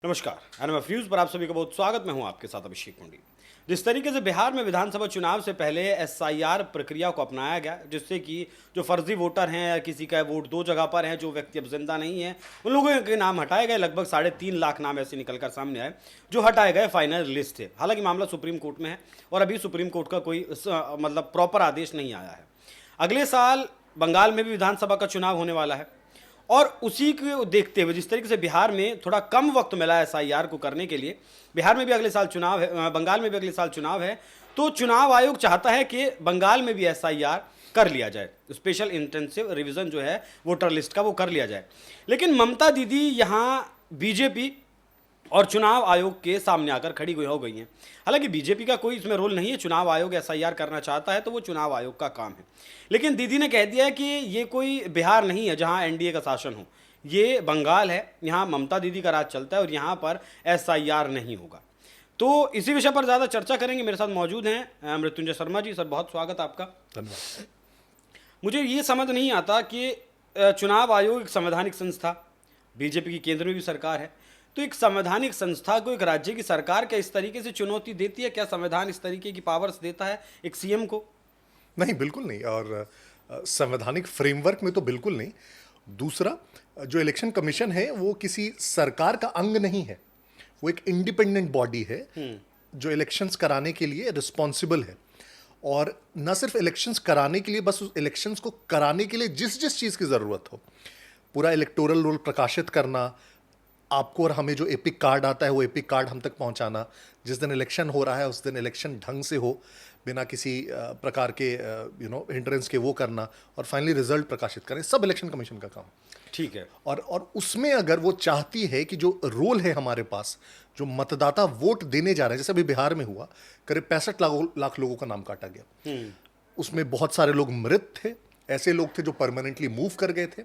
नमस्कार, NMF news पर आप सभी का बहुत स्वागत। मैं हूं आपके साथ अभिषेक कुंडी। जिस तरीके से बिहार में विधानसभा चुनाव से पहले एसआईआर प्रक्रिया को अपनाया गया, जिससे कि जो फर्जी वोटर हैं या किसी का वोट दो जगह पर है, जो व्यक्ति अब जिंदा नहीं है, उन लोगों के नाम हटाए गए। लगभग 3.5 लाख नाम ऐसे निकलकर सामने आए जो हटाए गए। फाइनल लिस्ट है। हालांकि मामला सुप्रीम कोर्ट में है और अभी सुप्रीम कोर्ट का कोई मतलब प्रॉपर आदेश नहीं आया है। अगले साल बंगाल में भी विधानसभा का चुनाव होने वाला है और उसी को देखते हुए जिस तरीके से बिहार में थोड़ा कम वक्त मिला है एसआईआर को करने के लिए, बिहार में भी अगले साल चुनाव है, बंगाल में भी अगले साल चुनाव है, तो चुनाव आयोग चाहता है कि बंगाल में भी एसआईआर कर लिया जाए। स्पेशल इंटेंसिव रिवीजन जो है वोटर लिस्ट का वो कर लिया जाए। लेकिन ममता दीदी यहाँ बीजेपी और चुनाव आयोग के सामने आकर खड़ी हो गई हैं। हालांकि बीजेपी का कोई इसमें रोल नहीं है। चुनाव आयोग एसआईआर करना चाहता है तो वो चुनाव आयोग का काम है। लेकिन दीदी ने कह दिया है कि ये कोई बिहार नहीं है जहां एनडीए का शासन हो, ये बंगाल है, यहाँ ममता दीदी का राज चलता है और यहाँ पर एसआईआर नहीं होगा। तो इसी विषय पर ज़्यादा चर्चा करेंगे। मेरे साथ मौजूद हैं मृत्युंजय शर्मा जी। सर, बहुत स्वागत आपका। धन्यवाद। मुझे ये समझ नहीं आता कि चुनाव आयोग एक संवैधानिक संस्था, बीजेपी की केंद्र में भी सरकार है, तो एक संवैधानिक संस्था को एक राज्य की सरकार क्या इस तरीके से चुनौती देती है? क्या संविधान इस तरीके की पावर्स देता है एक सीएम को? नहीं, बिल्कुल नहीं। और संवैधानिक फ्रेमवर्क में तो बिल्कुल नहीं। दूसरा, जो इलेक्शन कमीशन है वो किसी सरकार का अंग नहीं है, वो एक इंडिपेंडेंट बॉडी है जो इलेक्शंस कराने के लिए रिस्पॉन्सिबल है। और न सिर्फ इलेक्शंस कराने के लिए, बस उस इलेक्शंस को कराने के लिए जिस जिस चीज़ की ज़रूरत हो, पूरा इलेक्टोरल रोल प्रकाशित करना, आपको और हमें जो एपिक कार्ड आता है वो एपिक कार्ड हम तक पहुंचाना, जिस दिन इलेक्शन हो रहा है उस दिन इलेक्शन ढंग से हो, बिना किसी प्रकार के हिंड्रेंस के वो करना, और फाइनली रिजल्ट प्रकाशित करें, सब इलेक्शन कमीशन का काम। ठीक है। और उसमें अगर वो चाहती है कि जो रोल है हमारे पास, जो मतदाता वोट देने जा रहे हैं, जैसे अभी बिहार में हुआ, करीब 65 लाख लोगों का नाम काटा गया। उसमें बहुत सारे लोग मृत थे, ऐसे लोग थे जो परमानेंटली मूव कर गए थे,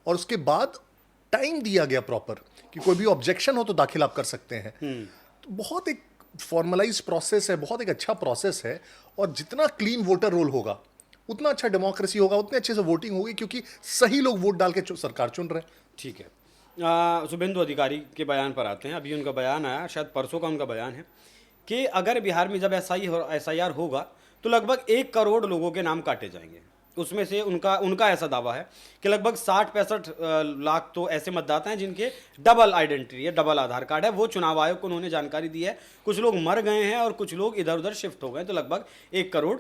और उसके बाद टाइम दिया गया प्रॉपर कि कोई भी ऑब्जेक्शन हो तो दाखिल आप कर सकते हैं। तो बहुत एक फॉर्मलाइज प्रोसेस है, बहुत एक अच्छा प्रोसेस है। और जितना क्लीन वोटर रोल होगा उतना अच्छा डेमोक्रेसी होगा, उतने अच्छे से वोटिंग होगी, क्योंकि सही लोग वोट डाल के सरकार चुन रहे हैं। ठीक है। शुभेंदु अधिकारी के बयान पर आते हैं। अभी उनका बयान आया, शायद परसों का उनका बयान है कि अगर बिहार में जब एसआईआर होगा तो लगभग 1 करोड़ लोगों के नाम काटे जाएंगे। उसमें से उनका ऐसा दावा है कि लगभग 60-65 लाख तो ऐसे मतदाता हैं जिनके डबल आइडेंटिटी है, डबल आधार कार्ड है। वो चुनाव आयोग को उन्होंने जानकारी दी है। कुछ लोग मर गए हैं और कुछ लोग इधर उधर शिफ्ट हो गए, तो लगभग 1 करोड़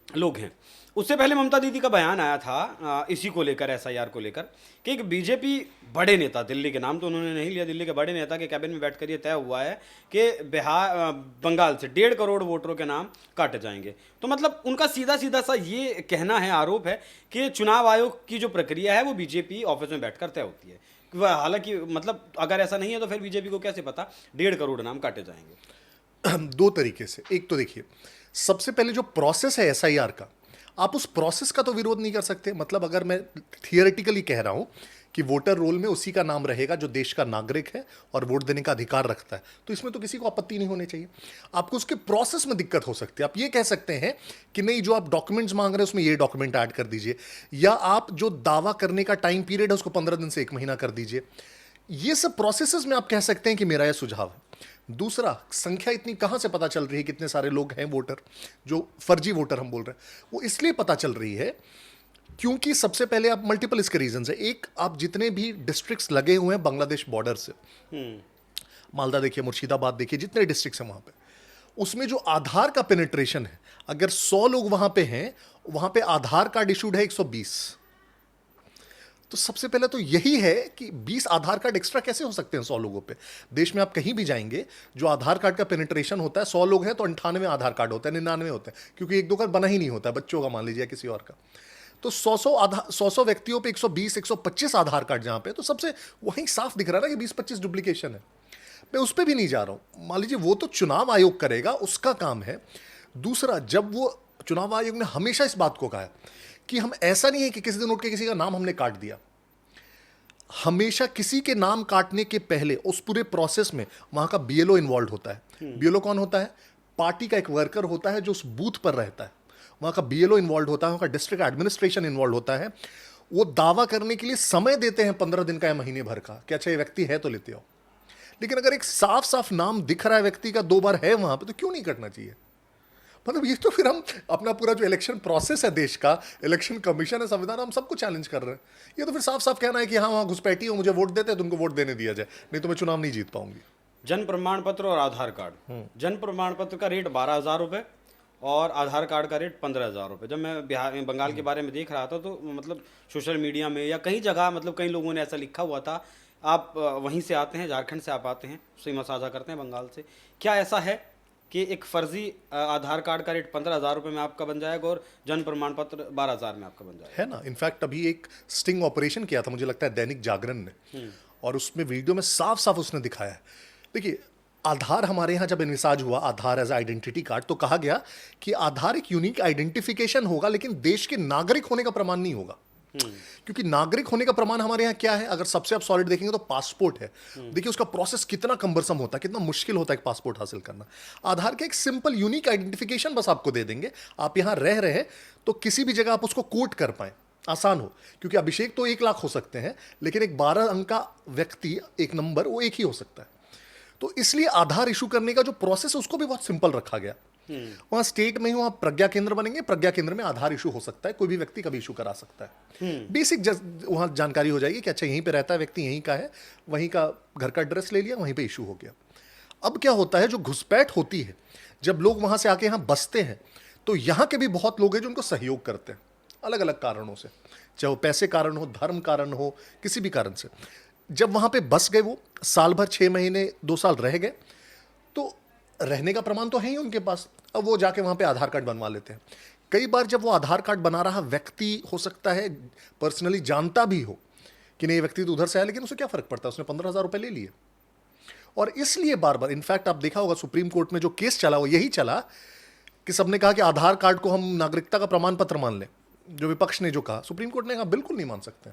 लोग हैं। उससे पहले ममता दीदी का बयान आया था इसी को लेकर, एसआईआर को लेकर, कि एक बीजेपी बड़े नेता, दिल्ली के नाम तो उन्होंने नहीं लिया, दिल्ली के बड़े नेता के कैबिनेट में बैठकर ये तय हुआ है कि बंगाल से 1.5 करोड़ वोटरों के नाम काटे जाएंगे। तो मतलब उनका सीधा सीधा सा ये कहना है, आरोप है कि चुनाव आयोग की जो प्रक्रिया है वो बीजेपी ऑफिस में बैठकर तय होती है। हालांकि मतलब अगर ऐसा नहीं है तो फिर बीजेपी को कैसे पता 1.5 करोड़ नाम काटे जाएंगे? दो तरीके से। एक तो देखिए, सबसे पहले जो प्रोसेस है एसआईआर का, आप उस प्रोसेस का तो विरोध नहीं कर सकते। मतलब अगर मैं थियोरेटिकली कह रहा हूं कि वोटर रोल में उसी का नाम रहेगा जो देश का नागरिक है और वोट देने का अधिकार रखता है, तो इसमें तो किसी को आपत्ति नहीं होनी चाहिए। आपको उसके प्रोसेस में दिक्कत हो सकती है। आप ये कह सकते हैं कि नहीं, जो आप डॉक्यूमेंट्स मांग रहे हैं उसमें ये डॉक्यूमेंट ऐड कर दीजिए, या आप जो दावा करने का टाइम पीरियड है उसको 15 दिन से 1 महीना कर दीजिए। ये सब प्रोसेसेस में आप कह सकते हैं कि मेरा यह सुझाव है। दूसरा, संख्या इतनी कहां से पता चल रही है, कितने सारे लोग हैं वोटर, जो फर्जी वोटर हम बोल रहे हैं, वो इसलिए पता चल रही है क्योंकि सबसे पहले आप मल्टीपल इसके रीजन है। एक, आप जितने भी डिस्ट्रिक्ट्स लगे हुए हैं बांग्लादेश बॉर्डर से, मालदा देखिए, मुर्शिदाबाद देखिए, जितने डिस्ट्रिक्ट्स हैं वहां पे, उसमें जो आधार का पेनिट्रेशन है, अगर 100 लोग वहां पे हैं, वहां पे आधार कार्ड इशूड है 120। तो सबसे पहले तो यही है कि 20 आधार कार्ड एक्स्ट्रा कैसे हो सकते हैं 100 लोगों पे। देश में आप कहीं भी जाएंगे, जो आधार कार्ड का पेनिट्रेशन होता है, 100 लोग हैं तो 98 आधार कार्ड होता है, 99 होते हैं, क्योंकि 1-2 का बना ही नहीं होता है, बच्चों का मान लीजिए, किसी और का। तो 100 व्यक्तियों पे 120-125 आधार कार्ड जहां पे, तो सबसे वहीं साफ दिख रहा है ना कि 20-25 डुप्लीकेशन है। मैं उस पर भी नहीं जा रहा हूं। मान लीजिए वो तो चुनाव आयोग करेगा, उसका काम है। दूसरा, जब वो चुनाव आयोग ने हमेशा इस बात को कहा है कि हम, ऐसा नहीं है कि किसी दिन उठ के किसी का नाम हमने काट दिया। हमेशा किसी के नाम काटने के पहले उस पूरे प्रोसेस में वहां का बीएलओ इन्वॉल्व होता है। बीएलओ कौन होता है? पार्टी का एक वर्कर होता है जो उस बूथ पर रहता है। वहां का बीएलओ इन्वॉल्व होता है, वहां का डिस्ट्रिक्ट एडमिनिस्ट्रेशन इन्वॉल्व होता है। वो दावा करने के लिए समय देते हैं 15 दिन का या महीने भर का कि अच्छा ये व्यक्ति है तो लेते हो। लेकिन अगर एक साफ साफ नाम दिख रहा है व्यक्ति का, 2 बार है वहां पे, तो क्यों नहीं कटना चाहिए? मतलब ये तो फिर हम अपना पूरा जो इलेक्शन प्रोसेस है देश का, इलेक्शन कमीशन है, संविधान, हम सबको चैलेंज कर रहे हैं। ये तो फिर साफ साफ कहना है कि हाँ वहाँ घुसपैठी हो, मुझे वोट देते हैं तो उनको वोट देने दिया जाए, नहीं तो मैं चुनाव नहीं जीत पाऊंगी। जन प्रमाण पत्र और आधार कार्ड, जन प्रमाण पत्र का रेट 12,000 रुपये और आधार कार्ड का रेट 15,000 रुपये। जब मैं बिहार बंगाल के बारे में देख रहा था तो मतलब सोशल मीडिया में या कई जगह मतलब कई लोगों ने ऐसा लिखा हुआ था, आप वहीं से आते हैं, झारखंड से आप आते हैं, सीमा साझा करते हैं बंगाल से, क्या ऐसा है कि एक फर्जी आधार कार्ड का रेट 15,000 रुपये में आपका बन जाएगा और जन प्रमाण पत्र 12,000 में आपका बन जाएगा? है ना, इनफैक्ट अभी एक स्टिंग ऑपरेशन किया था, मुझे लगता है दैनिक जागरण ने, और उसमें वीडियो में साफ साफ उसने दिखाया है। देखिए, आधार हमारे यहाँ जब इनविसाज हुआ, आधार एज आइडेंटिटी कार्ड, तो कहा गया कि आधार एक यूनिक आइडेंटिफिकेशन होगा, लेकिन देश के नागरिक होने का प्रमाण नहीं होगा। क्योंकि नागरिक होने का प्रमाण हमारे यहाँ क्या है, अगर सबसे आप सॉलिड देखेंगे तो पासपोर्ट है। देखिए उसका प्रोसेस कितना कम्बरसम होता है, कितना मुश्किल होता है एक पासपोर्ट हासिल करना। आधार का एक सिंपल यूनिक आइडेंटिफिकेशन बस आपको दे देंगे, आप यहाँ रह रहे हैं तो किसी भी जगह आप उसको कोट कर पाए, आसान हो। क्योंकि अभिषेक तो 1 लाख हो सकते हैं, लेकिन एक 12 अंक का व्यक्ति, एक नंबर, वो एक ही हो सकता है। तो इसलिए आधार इशू करने का जो प्रोसेस है उसको भी बहुत सिंपल रखा गया। वहां स्टेट में ही वहां प्रज्ञा केंद्र बनेंगे, प्रज्ञा केंद्र में आधार इशू हो सकता है, कोई भी व्यक्ति कभी इशू करा सकता है। बेसिक वहां जानकारी हो जाएगी कि अच्छा यहीं पे रहता है व्यक्ति, यहीं का है, वहीं का घर का एड्रेस ले लिया, वहीं पे इशू हो गया। अब क्या होता है, जो घुसपैठ होती है, जब लोग वहां से आके यहाँ बसते हैं, तो यहाँ के भी बहुत लोग हैं जो उनको सहयोग करते हैं अलग अलग कारणों से, चाहे वो पैसे कारण हो, धर्म कारण हो, किसी भी कारण से। जब वहां पे बस गए, वो साल भर, 6 महीने, 2 साल रह गए, तो रहने का प्रमाण तो है ही उनके पास। अब वो जाके वहां पे आधार कार्ड बनवा लेते हैं। कई बार जब वो आधार कार्ड बना रहा व्यक्ति, हो सकता है पर्सनली जानता भी हो कि नहीं ये व्यक्ति तो उधर से आया, लेकिन उसे क्या फर्क पड़ता है, उसने 15,000 रुपए ले लिए। और इसलिए बार बार, इनफैक्ट आप देखा होगा सुप्रीम कोर्ट में जो केस चला वो यही चला कि सबने कहा कि आधार कार्ड को हम नागरिकता का प्रमाण पत्र मान लें। जो विपक्ष ने जो कहा, सुप्रीम कोर्ट ने कहा बिल्कुल नहीं मान सकते,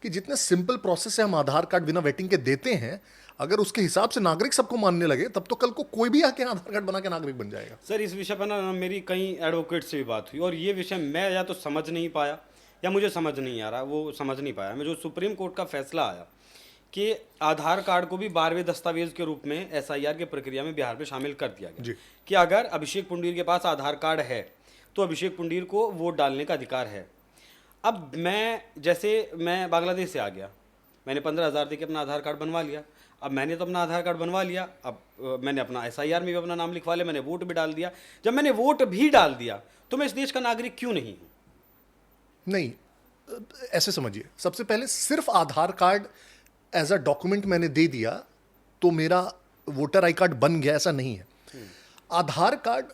कि जितने सिंपल प्रोसेस से हम आधार कार्ड बिना वेटिंग के देते हैं, अगर उसके हिसाब से नागरिक सबको मानने लगे, तब तो कल को कोई भी आके आधार कार्ड बना के नागरिक बन जाएगा। सर, इस विषय पर ना मेरी कई एडवोकेट से भी बात हुई और ये विषय मैं या तो समझ नहीं पाया या मुझे समझ नहीं आ रहा, वो समझ नहीं पाया मैं। जो सुप्रीम कोर्ट का फैसला आया कि आधार कार्ड को भी 12वें दस्तावेज के रूप में एसआईआर की प्रक्रिया में बिहार में शामिल कर दिया गया कि अगर अभिषेक पुंडीर के पास आधार कार्ड है तो अभिषेक पुंडीर को वोट डालने का अधिकार है। अब मैं बांग्लादेश से आ गया, मैंने 15,000 दे के अपना आधार कार्ड बनवा लिया। अब मैंने तो अपना आधार कार्ड बनवा लिया, अब मैंने अपना एसआईआर में भी अपना नाम लिखवा लिया, मैंने वोट भी डाल दिया। जब मैंने वोट भी डाल दिया तो मैं इस देश का नागरिक क्यों नहीं हूँ? नहीं, ऐसे समझिए, सबसे पहले सिर्फ आधार कार्ड एज अ डॉक्यूमेंट मैंने दे दिया तो मेरा वोटर आई कार्ड बन गया, ऐसा नहीं है। आधार कार्ड,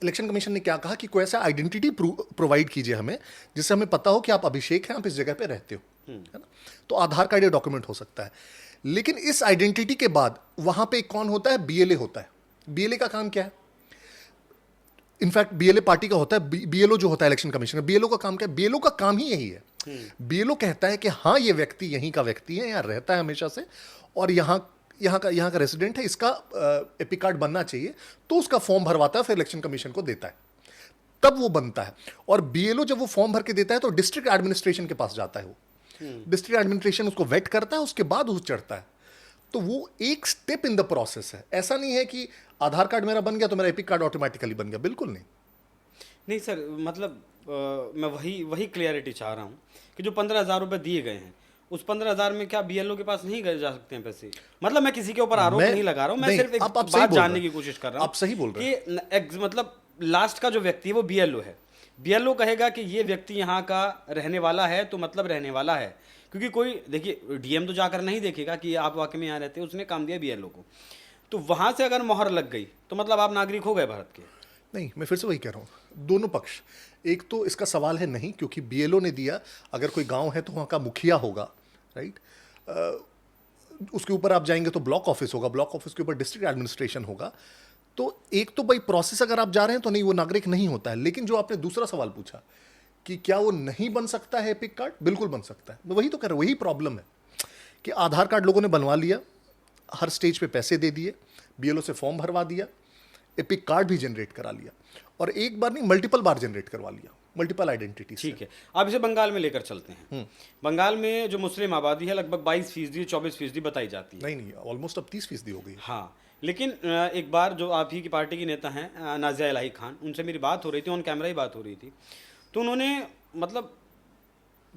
इलेक्शन कमीशन ने क्या कहा कि कोई ऐसा आइडेंटिटी प्रोवाइड कीजिए हमें जिससे हमें पता हो कि आप अभिषेक हैं, आप इस जगह पे रहते हो, है ना। तो आधार कार्ड ये डॉक्यूमेंट हो सकता है। लेकिन इस आइडेंटिटी के बाद वहां पे कौन होता है, बीएलए होता है। बीएलए का काम क्या है, इनफैक्ट बीएलए पार्टी का होता है, बीएलओ जो होता है इलेक्शन कमीशन, बीएलओ का काम क्या है, बीएलओ का काम ही यही है। बीएलओ कहता है कि हाँ ये व्यक्ति यहीं का व्यक्ति है, यहाँ रहता है हमेशा से, और यहाँ का रेसिडेंट है, इसका एपिक कार्ड बनना चाहिए, तो उसका फॉर्म भरवाता है, फिर इलेक्शन कमीशन को देता है, तब वो बनता है। और बीएलओ जब वो फॉर्म भर के देता है तो डिस्ट्रिक्ट एडमिनिस्ट्रेशन के पास जाता है, वो डिस्ट्रिक्ट एडमिनिस्ट्रेशन उसको वेट करता है, उसके बाद वो चढ़ता है। तो वो एक स्टेप इन द प्रोसेस है। ऐसा नहीं है कि आधार कार्ड मेरा बन गया तो मेरा एपिक कार्ड ऑटोमेटिकली बन गया, बिल्कुल नहीं। नहीं सर, मतलब मैं वही क्लियरिटी चाह रहा हूँ कि जो 15,000 रुपये दिए गए हैं, उस 15,000 में क्या बीएलओ के पास नहीं गए जा सकते हैं पैसे? मतलब मैं किसी के ऊपर आरोप नहीं लगा रहा हूँ, मैं सिर्फ एक बात जानने की कोशिश कर रहा हूँ। आप सही बोल रहे हैं कि मतलब लास्ट का जो व्यक्ति है वो बीएलओ है, बीएलओ कहेगा कि ये व्यक्ति यहाँ का रहने वाला है तो मतलब रहने वाला है। क्योंकि कोई, देखिए, डीएम तो जाकर नहीं देखेगा कि आप वाकई में यहाँ रहते हैं, उसने काम दिया बीएलओ को, तो वहाँ से अगर मोहर लग गई तो मतलब आप नागरिक हो गए भारत के। नहीं, मैं फिर से वही कह रहा हूँ, दोनों पक्ष। एक तो इसका सवाल है नहीं, क्योंकि बीएलओ ने दिया, अगर कोई गांव है तो वहाँ का मुखिया होगा, राइट, उसके ऊपर आप जाएंगे तो ब्लॉक ऑफिस होगा, ब्लॉक ऑफिस के ऊपर डिस्ट्रिक्ट एडमिनिस्ट्रेशन होगा। तो एक तो भाई प्रोसेस अगर आप जा रहे हैं तो नहीं, वो नागरिक नहीं होता है। लेकिन जो आपने दूसरा सवाल पूछा कि क्या वो नहीं बन सकता है एपिक कार्ड, बिल्कुल बन सकता है। मैं वही तो कह रहा हूँ, वही प्रॉब्लम है कि आधार कार्ड लोगों ने बनवा लिया, हर स्टेज पे पैसे दे दिए, बीएलओ से फॉर्म भरवा दिया, एपिक कार्ड भी जनरेट करा लिया, और एक बार नहीं मल्टीपल बार जनरेट करवा लिया। Multiple identities. ठीक है, अब इसे बंगाल में लेकर चलते हैं। बंगाल में जो मुस्लिम आबादी है लगभग 22%, 24% बताई जाती है। नहीं नहीं, ऑलमोस्ट अब 30% हो गई है। हाँ, लेकिन एक बार जो आप ही की पार्टी की नेता हैं नाज़िया इलाही खान, उनसे मेरी बात हो रही थी, ऑन कैमरा ही बात हो रही थी, तो उन्होंने मतलब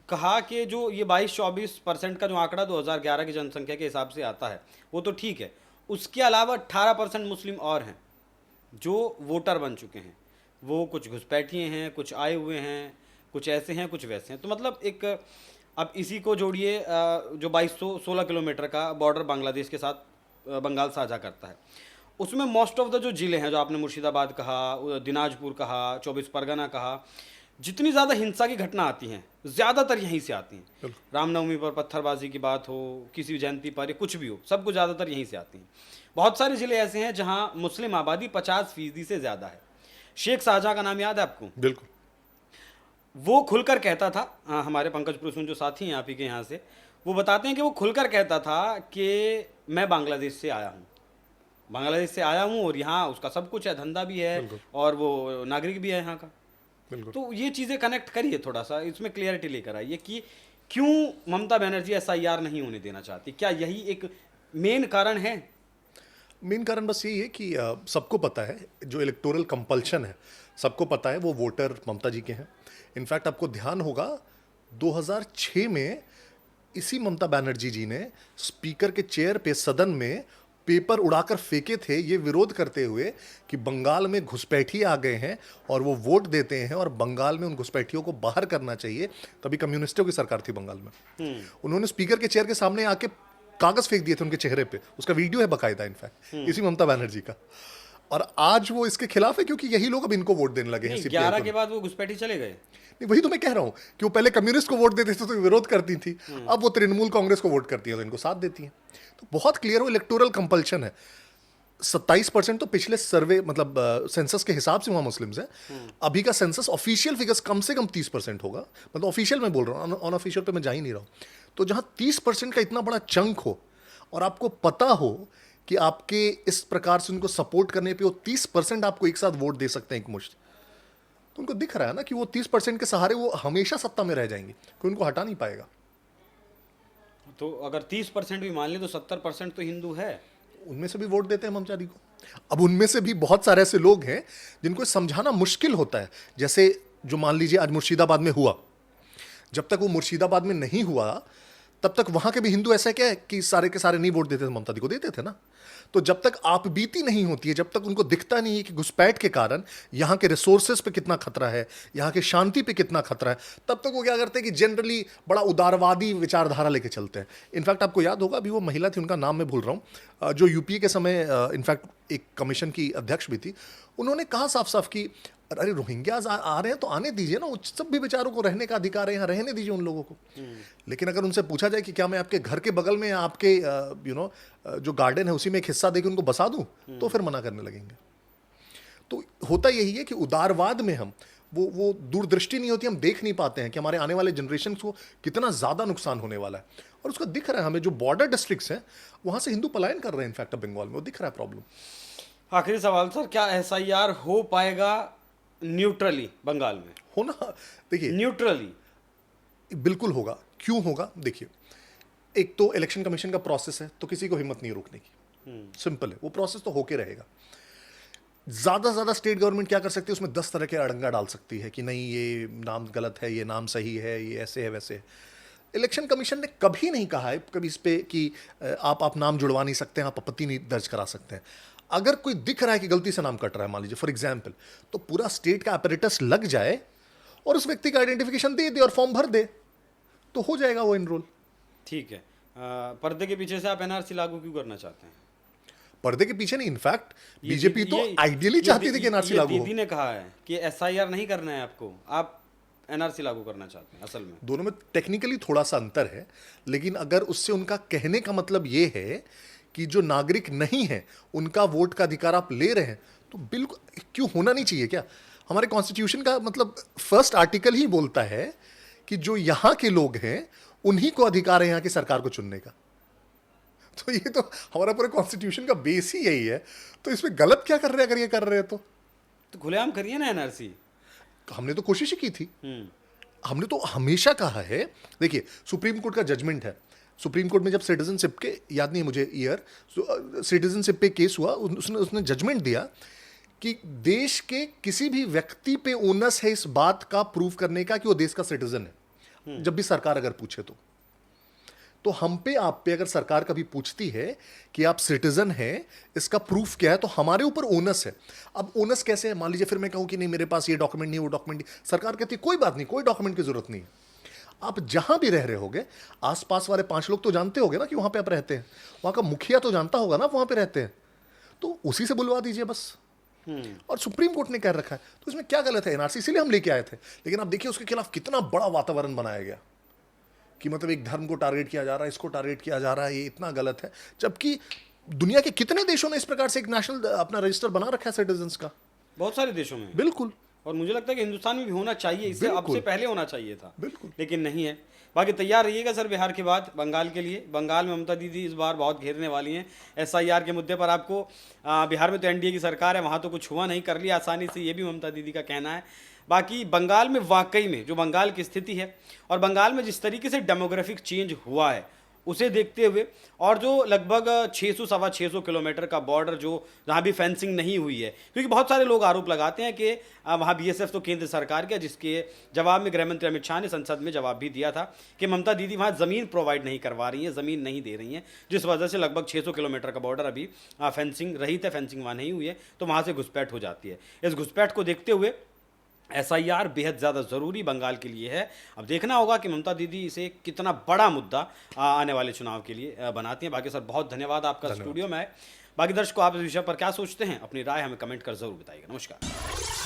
कहा कि जो ये 22-24% का जो आंकड़ा 2011 की जनसंख्या के हिसाब से आता है वो तो ठीक है, उसके अलावा 18% मुस्लिम और हैं जो वोटर बन चुके हैं। वो कुछ घुसपैठिए हैं, कुछ आए हुए हैं, कुछ ऐसे हैं, कुछ वैसे हैं। तो मतलब एक अब इसी को जोड़िए, जो 2216 किलोमीटर का बॉर्डर बांग्लादेश के साथ बंगाल साझा करता है, उसमें मोस्ट ऑफ द जो ज़िले हैं, जो आपने मुर्शिदाबाद कहा, दिनाजपुर कहा, 24 परगना कहा, जितनी ज़्यादा हिंसा की घटना आती हैं ज़्यादातर यहीं से आती हैं। रामनवमी पर पत्थरबाजी की बात हो, किसी भी जयंती पर या कुछ भी हो, सब कुछ ज़्यादातर यहीं से आती हैं। बहुत सारे ज़िले ऐसे हैं जहाँ मुस्लिम आबादी 50% से ज़्यादा है। शेख शाहजहाँ का नाम याद है आपको? बिल्कुल। वो खुलकर कहता था, हमारे पंकज प्रसून जो साथी हैं आप ही के यहाँ से, वो बताते हैं कि वो खुलकर कहता था कि मैं बांग्लादेश से आया हूँ, बांग्लादेश से आया हूँ और यहाँ उसका सब कुछ है, धंधा भी है और वो नागरिक भी है यहाँ का। तो ये चीज़ें कनेक्ट करिए, थोड़ा सा इसमें क्लियरिटी लेकर आइए कि क्यों ममता बनर्जी एसआईआर नहीं होने देना चाहती। क्या यही एक मेन कारण है? मेन कारण बस यही है कि सबको पता है जो इलेक्टोरल कंपल्शन है, सबको पता है वो वोटर ममता जी के हैं। इनफैक्ट आपको ध्यान होगा 2006 में इसी ममता बनर्जी जी ने स्पीकर के चेयर पे सदन में पेपर उड़ाकर फेंके थे, ये विरोध करते हुए कि बंगाल में घुसपैठी आ गए हैं और वो वोट देते हैं और बंगाल में उन घुसपैठियों को बाहर करना चाहिए। तभी कम्युनिस्टों की सरकार थी बंगाल में। उन्होंने स्पीकर के चेयर के सामने आके कागज फेंक दिए थे उनके चेहरे पे, उसका वीडियो है बकायदा इनफैक्ट इसी ममता बनर्जी का। और आज वो इसके खिलाफ है क्योंकि यही लोग अब इनको वोट देने लगे हैं। 11 के बाद वो घुसपैठी चले गए। नहीं, वही तो मैं कह रहा हूं कि वो पहले कम्युनिस्ट को वोट देते थे तो विरोध करती थी, अब वो तृणमूल कांग्रेस को वोट करती है तो इनको साथ देती है। तो बहुत क्लियर वो इलेक्टोरल कंपल्शन है। 27% तो पिछले सर्वे मतलब सेंसस के हिसाब से वहां मुस्लिम्स है। अभी का सेंसस ऑफिशियल फिगर्स कम से कम 30% होगा, मतलब ऑफिशियल में बोल रहा हूँ, अनऑफिशियल पे मैं जा ही नहीं रहा हूँ। तो जहां 30% का इतना बड़ा चंक हो और आपको पता हो कि आपके इस प्रकार से उनको सपोर्ट करने पे वो 30% आपको एक साथ वोट दे सकते हैं एक मुश्त, तो उनको दिख रहा है ना कि वो 30% के सहारे वो हमेशा सत्ता में रह जाएंगे, कोई उनको हटा नहीं पाएगा। तो अगर 30% भी मान ले तो 70% तो हिंदू है, उनमें से भी वोट देते हैं ममता दी को। अब उनमें से भी बहुत सारे ऐसे लोग हैं जिनको समझाना मुश्किल होता है। जैसे जो मान लीजिए आज मुर्शिदाबाद में हुआ, जब तक वो मुर्शिदाबाद में नहीं हुआ तब तक वहां के भी हिंदू ऐसा क्या है कि सारे के सारे नहीं वोट देते थे, ममता दी को देते थे ना। तो जब तक आप बीती नहीं होती है, जब तक उनको दिखता नहीं है कि घुसपैठ के कारण यहाँ के रिसोर्सेज पे कितना खतरा है, यहाँ के शांति पे कितना खतरा है, तब तक वो क्या करते हैं कि जनरली बड़ा उदारवादी विचारधारा लेके चलते हैं। इनफैक्ट आपको याद होगा, अभी वो महिला थी, उनका नाम मैं भूल रहा हूँ, जो यूपीए के समय इनफैक्ट एक कमीशन की अध्यक्ष भी थी, उन्होंने कहा साफ साफ कि अरे रोहिंग्याज आ रहे हैं तो आने दीजिए ना, सब भी बेचारों को रहने का अधिकार है, यहाँ रहने दीजिए उन लोगों को। लेकिन अगर उनसे पूछा जाए कि क्या मैं आपके घर के बगल में या आपके जो गार्डन है उसी में एक हिस्सा देकर उनको बसा दूं, तो फिर मना करने लगेंगे। तो होता यही है कि उदारवाद में हम वो दूरदृष्टि नहीं होती, हम देख नहीं पाते हैं कि हमारे आने वाले जनरेशन को कितना ज़्यादा नुकसान होने वाला है। और उसका दिख रहा है हमें, जो बॉर्डर डिस्ट्रिक्ट्स हैं वहाँ से हिंदू पलायन कर रहे हैं इनफैक्ट बंगाल में, वो दिख रहा है प्रॉब्लम। आखिरी सवाल सर, क्या एसआईआर हो पाएगा न्यूट्रली बंगाल में? होना, देखिए न्यूट्रली बिल्कुल होगा। क्यों होगा? देखिए, एक तो इलेक्शन कमीशन का प्रोसेस है, तो किसी को हिम्मत नहीं रोकने की, सिंपल है, वो प्रोसेस तो होके रहेगा। ज्यादा से ज्यादा स्टेट गवर्नमेंट क्या कर सकती है, उसमें 10 तरह के अड़ंगा डाल सकती है कि नहीं ये नाम गलत है, ये नाम सही है, ये ऐसे है वैसे है। इलेक्शन कमीशन ने कभी नहीं कहा है कभी इस पे कि आप नाम जुड़वा नहीं सकते हैं, आप आपत्ति नहीं दर्ज करा सकते हैं। अगर कोई दिख रहा है कि गलती से नाम कट रहा है, मान लीजिए फॉर एग्जाम्पल, तो पूरा स्टेट का अपरेटस लग जाए और उस व्यक्ति का आइडेंटिफिकेशन दे दे और फॉर्म भर दे, तो हो जाएगा वो एनरोल। ठीक है। पर्दे के पीछे से आप एनआरसी लागू क्यों करना चाहते हैं? पर्दे के पीछे नहीं, इनफैक्ट बीजेपी तो आइडियली चाहती थी कि एनआरसी लागू हो। दीदी ने कहा है कि एसआईआर नहीं करना है आपको, आप एनआरसी लागू करना चाहते हैं। असल में दोनों में टेक्निकली थोड़ा सा अंतर है, लेकिन अगर उससे उनका कहने का मतलब ये है कि जो नागरिक नहीं है उनका वोट का अधिकार आप ले रहे हैं, तो बिल्कुल क्यों होना नहीं चाहिए क्या? हमारे कॉन्स्टिट्यूशन का मतलब फर्स्ट आर्टिकल ही बोलता है कि जो यहाँ के लोग हैं उन्हीं को अधिकार है यहाँ की सरकार को चुनने का। तो ये तो हमारा पूरे कॉन्स्टिट्यूशन का बेस ही यही है, तो इसमें गलत क्या कर रहे हैं अगर ये कर रहे हैं तो खुलेआम करिए ना एनआरसी। हमने तो कोशिश ही की थी। हमने तो हमेशा कहा है, देखिए सुप्रीम कोर्ट का जजमेंट है, सुप्रीम कोर्ट में जब सिटीजनशिप के, याद नहीं मुझे ईयर, सिटीजनशिप पे केस हुआ, उसने जजमेंट दिया कि देश के किसी भी व्यक्ति पे ओनस है इस बात का प्रूव करने का कि वो देश का सिटीजन है, जब भी सरकार अगर पूछे तो हम पे आप पे अगर सरकार कभी पूछती है कि आप सिटीजन हैं, इसका प्रूफ क्या है, तो हमारे ऊपर ओनस है। अब ओनस कैसे है? मान लीजिए फिर मैं कहूं कि नहीं मेरे पास ये डॉक्यूमेंट नहीं, वो डॉक्यूमेंट नहीं, सरकार कहती है कोई बात नहीं, कोई डॉक्यूमेंट की जरूरत नहीं है। आप जहां भी रह रहे होगे, आसपास वाले 5 लोग तो जानते होंगे ना कि वहां पे आप रहते हैं, वहां का मुखिया तो जानता होगा ना वहां पे रहते हैं, तो उसी से बुलवा दीजिए बस। और सुप्रीम कोर्ट ने कह रखा है, तो इसमें क्या गलत है? एनआरसी इसीलिए हम लेके आए थे। लेकिन आप देखिए उसके खिलाफ कितना बड़ा वातावरण बनाया गया कि मतलब एक धर्म को टारगेट किया जा रहा है, इसको टारगेट किया जा रहा है, ये इतना गलत है। जबकि दुनिया के कितने देशों ने इस प्रकार से एक नेशनल अपना रजिस्टर बना रखा है सिटीजन्स का? बहुत सारे देशों में। बिल्कुल। और मुझे लगता है कि हिंदुस्तान में भी होना चाहिए, इससे अब बिल्कुल। से पहले होना चाहिए था, बिल्कुल। लेकिन नहीं है। बाकी तैयार रहिएगा सर बिहार के बाद बंगाल के लिए। बंगाल में ममता दीदी इस बार बहुत घेरने वाली हैं एसआईआर के मुद्दे पर। आपको बिहार में तो एनडीए की सरकार है, वहाँ तो कुछ हुआ नहीं, कर लिया आसानी से, ये भी ममता दीदी का कहना है। बाकी बंगाल में वाकई में जो बंगाल की स्थिति है और बंगाल में जिस तरीके से डेमोग्राफिक चेंज हुआ है उसे देखते हुए, और जो लगभग 600 सवा 600 किलोमीटर का बॉर्डर जो जहाँ भी फेंसिंग नहीं हुई है, क्योंकि बहुत सारे लोग आरोप लगाते हैं कि वहाँ बीएसएफ तो केंद्र सरकार का, जिसके जवाब में गृहमंत्री अमित शाह ने संसद में जवाब भी दिया था कि ममता दीदी वहाँ ज़मीन प्रोवाइड नहीं करवा रही हैं, ज़मीन नहीं दे रही हैं, जिस वजह से लगभग 600 किलोमीटर का बॉर्डर अभी फेंसिंग रहित है, फेंसिंग वहाँ नहीं हुई है, तो वहाँ से घुसपैठ हो जाती है। इस घुसपैठ को देखते हुए एसआईआर बेहद ज़्यादा ज़रूरी बंगाल के लिए है। अब देखना होगा कि ममता दीदी इसे कितना बड़ा मुद्दा आने वाले चुनाव के लिए बनाती हैं। बाकी सर बहुत धन्यवाद आपका स्टूडियो में आए। बाकी दर्शकों, आप इस विषय पर क्या सोचते हैं? अपनी राय हमें कमेंट कर ज़रूर बताइएगा। नमस्कार।